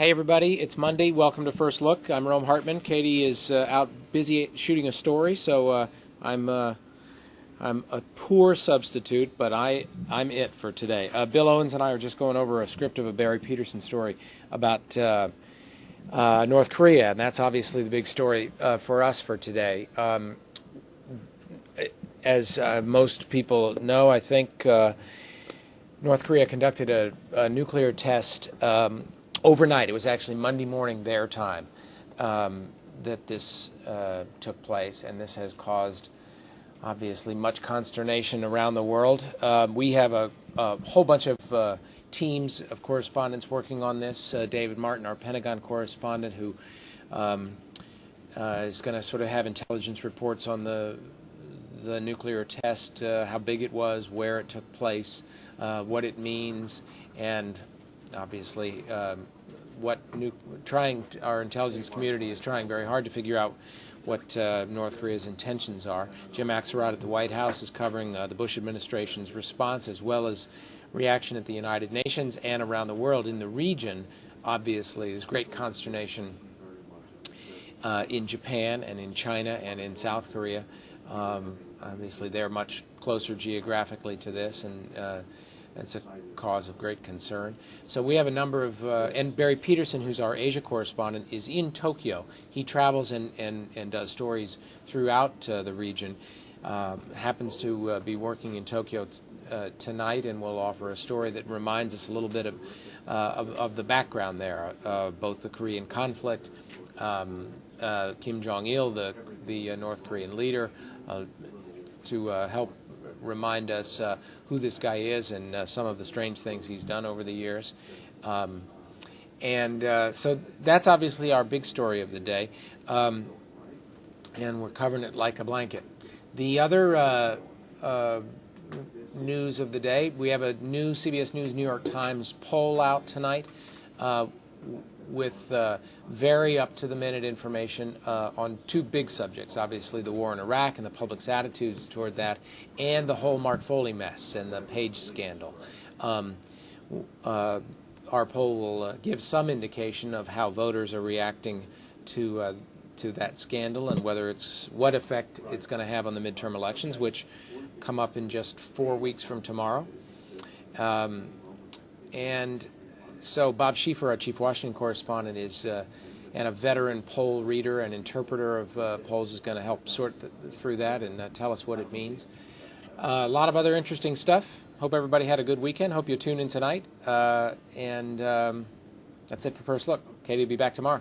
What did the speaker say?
Hey everybody, it's Monday. Welcome to First Look. I'm Rome Hartman. Katie is out busy shooting a story, so I'm a poor substitute, but I'm it for today. Bill Owens and I are just going over a script of a Barry Peterson story about North Korea, and that's obviously the big story for us for today. As most people know, I think North Korea conducted a nuclear test overnight. It was actually Monday morning their time that this took place, and this has caused obviously much consternation around the world. We have a whole bunch of teams of correspondents working on this. David Martin, our Pentagon correspondent, who is going to sort of have intelligence reports on the nuclear test, how big it was, where it took place, what it means, and obviously our intelligence community is trying very hard to figure out what North Korea's intentions are. Jim Axelrod at the White House is covering the Bush administration's response, as well as reaction at the United Nations and around the world. In the region, obviously, there's great consternation in Japan and in China and in South Korea. Obviously, they're much closer geographically to this, and it's a cause of great concern. So we have a number of, and Barry Peterson, who's our Asia correspondent, is in Tokyo. He travels and does stories throughout the region. Happens to be working in Tokyo tonight, and will offer a story that reminds us a little bit of the background there, both the Korean conflict, Kim Jong-il, the North Korean leader, to help remind us who this guy is and some of the strange things he's done over the years. So that's obviously our big story of the day, and we're covering it like a blanket. The other news of the day, we have a new CBS News New York Times poll out tonight with very up-to-the-minute information on two big subjects, obviously the war in Iraq and the public's attitudes toward that, and the whole Mark Foley mess and the Page scandal. Our poll will give some indication of how voters are reacting to that scandal and what effect it's going to have on the midterm elections, which come up in just 4 weeks from tomorrow. And so Bob Schieffer, our chief Washington correspondent, and a veteran poll reader and interpreter of polls, is going to help sort through that and tell us what it means. A lot of other interesting stuff. Hope everybody had a good weekend. Hope you tune in tonight. And that's it for First Look. Katie will be back tomorrow.